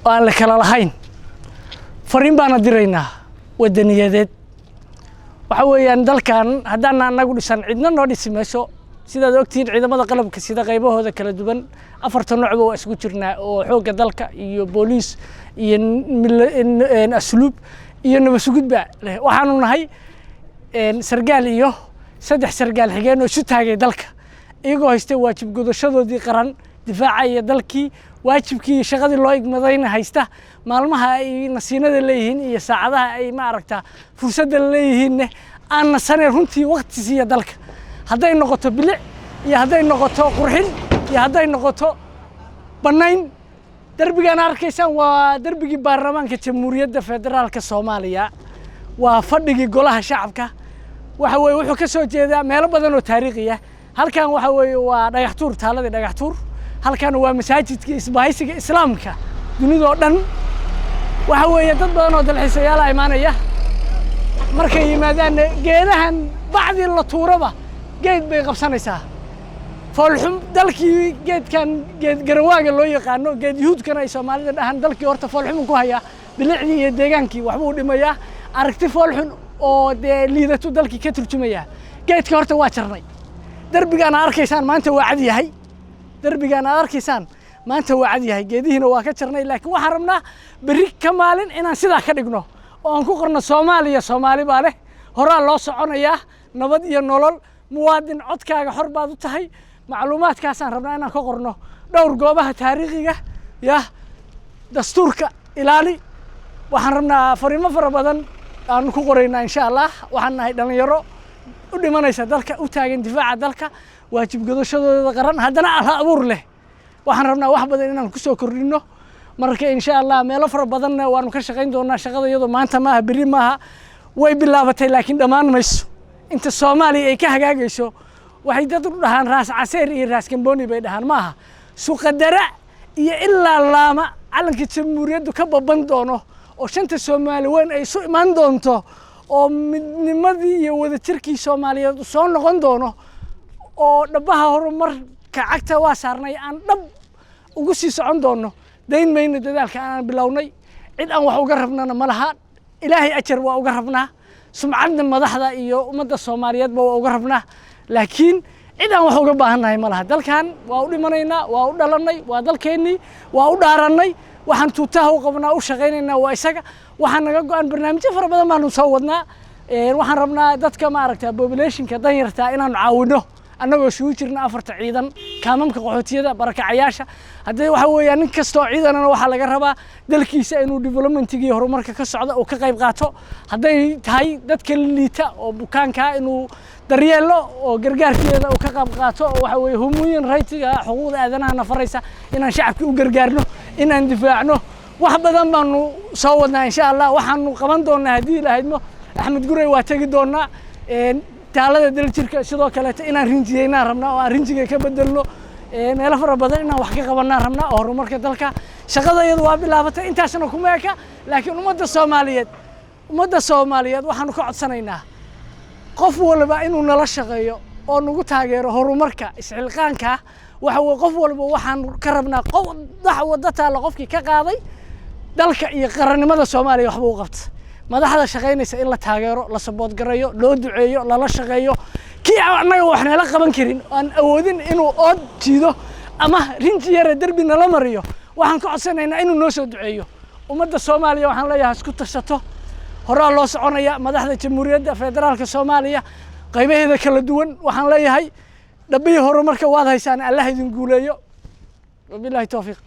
aan la kala lahayn fariin baan diraynaa wadaniyadeed waxa weeyaan dalkan haddaan anagu dhisan cidna noo dhisimayso sidaad ogtiin ciidamada qalabka sida qaybahooda kala duwan afarta nooc oo isku jirnaa oo xooga dalka iyo booliis iyo asluub iyo nabasugudba leh waxaanu nahay sargaal iyo saddex sargaal xigeen oo isu taagay dalka iyagoo haystay waajib gudashadoodii qaran difaacaya dalkii waajibkii shaqadii loo igmadayna haysta maalmaha ay nasiinada leeyihiin iyo saacadaha ay ma aragtaa fursadda leeyihiin aan nasanay runtii waqti siiya dalka hadday noqoto bilic iyo hadday noqoto qurxin iyo hadday noqoto banayn darbigan arkaysaan waa darbigii baarlamaanka jamhuuriyadda federaalka Soomaaliya waa fadhigii golaha shacabka waxa weeye wuxuu ka soo jeedaa meelo badan oo taariikhi ah halkan waxa weeye waa dhagaxtuur taaladii dhagaxtuur halkan waa masaajidka isbaahaysiga islaamka dunida oo dhan waxa weeye dad badan oo dalxiisayaal ay imaanaya markay yimaadaan geedahan bacdi la tuuraba geed bay qabsanaysaa foolxum dalkii geedkan geed garawaaga loo yaqaano geed yuhudkana ay Soomaalida dhahan dalkii horta foolxum ku haya bilicdii iyo deegaankii waxba u dhimaya aragti foolxum oo liidato dalkii ka turjumaya geedka horta waa jarnay darbigan arkaysaan maanta waa cad yahay darbigan arkaysaan maanta waa cad yahay geedihiina waa ka jarnay laakiin waxaan rabnaa bari ka maalin inaan sidaa ka dhigno oo aan ku qorno Soomaaliya Soomaali baa leh horaa loo soconayaa nabad iyo nolol muwaadin codkaaga xor baad u tahay macluumaadkaasaan rabnaa inaan ka qorno dhowr goobaha taariikhiga ya dastuurka ilaali waxaan rabnaa fariimo fara badan aan ku qoraynaa insha Allah waxaan nahay dhalinyaro u dhimanaysa dalka u taagan difaaca dalka waajib gudashadooda qaran haddana ala abuur leh waxaan rabnaa wax badan inaan ku soo kordhino marka insha Allah meelo fara badan waanu ka shaqayn doonaa shaqada iyadoo maanta maaha bari maaha way bilaabatay laakiin dhamaan mayso inta Soomaaliya ay ka hagaagayso waxay dad u dhahaan raas caseer iyo raas Kamboni bay dhahaan maaha suuqadara iyo ilaa laama calanka jamhuuriyaddu ka baban doono oo shanta Soomaali weyn ay soo imaan doonto oo midnimadii iyo wadajirkii Soomaaliyeed soo noqon doono oo dhabaha horumarka cagta waa saarnay aan dhab ugu sii socon doono dayn mayna dadaalka aan bilownay cid aan wax uga rabnana malaha ilaahay ajar waa uga rabnaa sumcadda madaxda iyo ummadda Soomaaliyeedba waa uga rabnaa laakiin cid aan wax uga baahannahay ma laha dalkan waa u dhimanaynaa waa u dhalanay waa dalkeennii waa u dhaarannay waxaan tuutaha u qabnaa u shaqaynaynaa waa isaga waxaan naga go'an barnaamijyo fara badan baanu soo wadnaa waxaan rabnaa dadka maaragtay populationka danyarta inaan caawino annagoo isugu jirna 4 ciidan kaamamka qaxootiyada barakacayaasha haddii waxa weeyaan nin kastoo ciidanana waxaa laga rabaa dalkiisa inuu developmentigii horumarka ka socdo oo ka qayb qaato hadday tahay dadka liita oo bukaanka inuu daryeelo oo gargaarkeeda uu ka qayb qaato oo waxa weeye human rights-ga xuquuqda aadanaha nafaraysa inaan shacabka u gargaarno inaan difaacno wax badan baanu soo wadnaa insha Allah waxaanu qaban doonaa haddii ilaahaymo Axmed Gurey waa tagi doonaa taalada daljirka sidoo kale inaan rinjiyeynaa rabnaa oo aan rinjiga ka bedelno meelo fara badan inaan wax ka qabanaa rabnaa oo horumarka dalka shaqada iyadu waa bilaabatay intaasna kuma eka laakiin ummadda Soomaaliyeed waxaanu ka codsanaynaa qof walba inuu nala shaqeeyo oo nagu taageero horumarka isxilqaanka waxa weeye qof walba waxaan ka rabnaa wada taala qofkii ka qaaday dalka iyo qarannimada Soomaaliya waxba u qabta madaxda shaqeynaysa in la taageero la support gareeyo loo duceeyo lala shaqeeyo kii anaga waxna la qaban karin aan awoodin inuu ood jiido ama rinji yar darbi nala mariyo waxaan ka codsanaynaa inuu noo soo duceeyo ummadda Soomaaliya waxaan leeyahay isku tashato horaa loo soconaya madaxda jamhuuriyadda federaalka Soomaaliya qaybaheeda kala duwan waxaan leeyahay dhabiyo horumarka waad haysaan Allah idin guuleeyo wabillahi tawfiiq